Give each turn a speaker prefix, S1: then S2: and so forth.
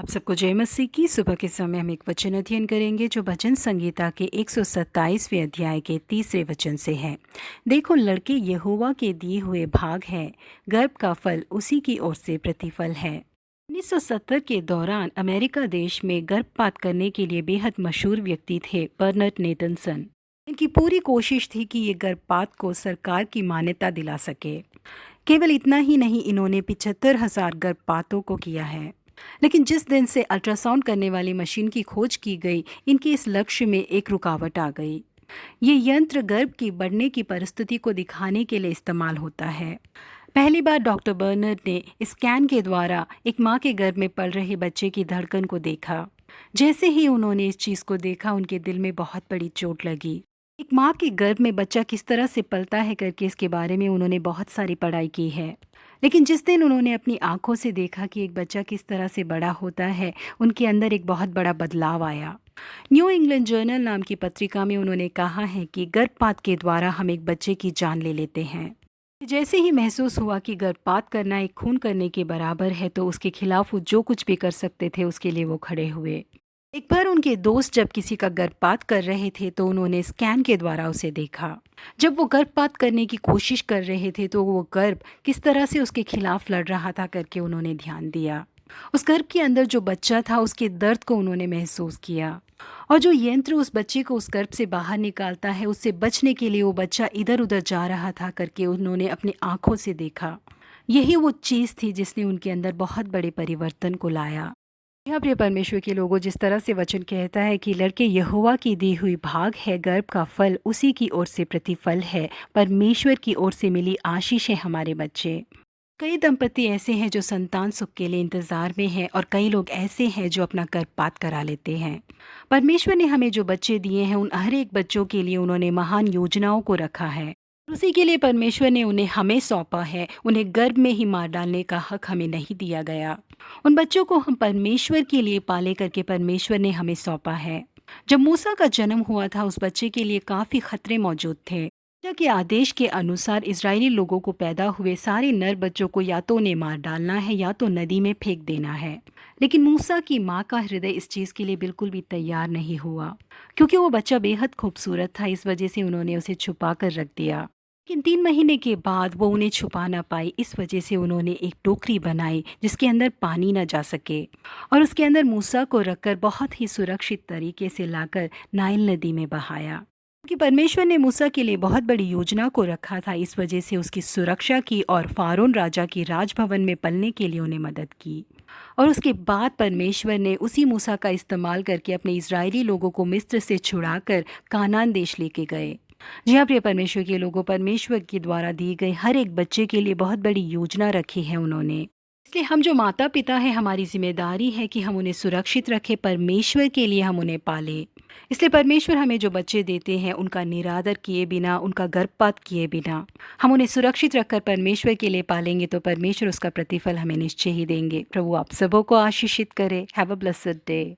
S1: आप सबको जय मसीह की। सुबह के समय हम एक वचन अध्ययन करेंगे जो भजन संगीता के 127वें अध्याय के तीसरे वचन से है। देखो, लड़के यहोवा के दिए हुए भाग है, गर्भ का फल उसी की ओर से प्रतिफल है। 1970 के दौरान अमेरिका देश में गर्भपात करने के लिए बेहद मशहूर व्यक्ति थे बर्नर्ड नेतनसन। इनकी पूरी कोशिश थी कि ये गर्भपात को सरकार की मान्यता दिला सके। केवल इतना ही नहीं, इन्होंने 75,000 गर्भपातों को किया है। लेकिन जिस दिन से अल्ट्रासाउंड करने वाली मशीन की खोज की गई, इनके इस लक्ष्य में एक रुकावट आ गई। ये यंत्र गर्भ की बढ़ने की परिस्थिति को दिखाने के लिए इस्तेमाल होता है। पहली बार डॉक्टर बर्नर्ड ने स्कैन के द्वारा एक माँ के गर्भ में पल रहे बच्चे की धड़कन को देखा। जैसे ही उन्होंने इस चीज़ को देखा, उनके दिल में बहुत बड़ी चोट लगी। एक माँ के गर्भ में बच्चा किस तरह से पलता है करके इसके बारे में उन्होंने बहुत सारी पढ़ाई की है। लेकिन जिस दिन उन्होंने अपनी आंखों से देखा कि एक बच्चा किस तरह से बड़ा होता है, उनके अंदर एक बहुत बड़ा बदलाव आया। न्यू इंग्लैंड जर्नल नाम की पत्रिका में उन्होंने कहा है कि गर्भपात के द्वारा हम एक बच्चे की जान ले लेते हैं। जैसे ही महसूस हुआ कि गर्भपात करना एक खून करने के बराबर है, तो उसके खिलाफ वो जो कुछ भी कर सकते थे उसके लिए वो खड़े हुए। एक बार उनके दोस्त जब किसी का गर्भपात कर रहे थे, तो उन्होंने स्कैन के द्वारा उसे देखा। जब वो गर्भपात करने की कोशिश कर रहे थे, तो वो गर्भ किस तरह से उसके खिलाफ लड़ रहा था करके उन्होंने ध्यान दिया। उस गर्भ के अंदर जो बच्चा था, उसके दर्द को उन्होंने महसूस किया। और जो यंत्र उस बच्चे को उस गर्भ से बाहर निकालता है, उससे बचने के लिए वो बच्चा इधर उधर जा रहा था करके उन्होंने अपनी आंखों से देखा। यही वो चीज़ थी जिसने उनके अंदर बहुत बड़े परिवर्तन को लाया। यहाँ प्रिय परमेश्वर के लोगों, जिस तरह से वचन कहता है कि लड़के यहोवा की दी हुई भाग है, गर्भ का फल उसी की ओर से प्रतिफल है। परमेश्वर की ओर से मिली आशीष है हमारे बच्चे। कई दंपति ऐसे हैं जो संतान सुख के लिए इंतजार में हैं, और कई लोग ऐसे हैं जो अपना गर्भपात करा लेते हैं। परमेश्वर ने हमें जो बच्चे दिए हैं, उन हर एक बच्चों के लिए उन्होंने महान योजनाओं को रखा है। उसी के लिए परमेश्वर ने उन्हें हमें सौंपा है। उन्हें गर्भ में ही मार डालने का हक हमें नहीं दिया गया। उन बच्चों को हम परमेश्वर के लिए पाले करके परमेश्वर ने हमें सौंपा है। जब मूसा का जन्म हुआ था, उस बच्चे के लिए काफी खतरे मौजूद थे। राजा के आदेश के अनुसार इजरायली लोगों को पैदा हुए सारे नर बच्चों को या तो उन्हें मार डालना है या तो नदी में फेंक देना है। लेकिन मूसा की माँ का हृदय इस चीज के लिए बिल्कुल भी तैयार नहीं हुआ, क्योंकि वो बच्चा बेहद खूबसूरत था। इस वजह से उन्होंने उसे छुपा कर रख दिया। लेकिन 3 महीने के बाद वो उन्हें छुपा ना पाई। इस वजह से उन्होंने एक टोकरी बनाई जिसके अंदर पानी न जा सके, और उसके अंदर मूसा को रखकर बहुत ही सुरक्षित तरीके से लाकर नाइल नदी में बहाया। क्योंकि परमेश्वर ने मूसा के लिए बहुत बड़ी योजना को रखा था, इस वजह से उसकी सुरक्षा की और फारोन राजा की राजभवन में पलने के लिए उन्हें मदद की। और उसके बाद परमेश्वर ने उसी मूसा का इस्तेमाल करके अपने इजरायली लोगों को मिस्र से छुड़ाकर कानान देश लेके गए। जी हाँ प्रिय परमेश्वर के लोगों, परमेश्वर के द्वारा दी गई हर एक बच्चे के लिए बहुत बड़ी योजना रखी है उन्होंने। इसलिए हम जो माता पिता हैं, हमारी जिम्मेदारी है कि हम उन्हें सुरक्षित रखें, परमेश्वर के लिए हम उन्हें पालें। इसलिए परमेश्वर हमें जो बच्चे देते हैं, उनका निरादर किए बिना, उनका गर्भपात किए बिना हम उन्हें सुरक्षित रखकर परमेश्वर के लिए पालेंगे, तो परमेश्वर उसका प्रतिफल हमें निश्चय ही देंगे। प्रभु आप सबों को आशीषित करे। Have a blessed day.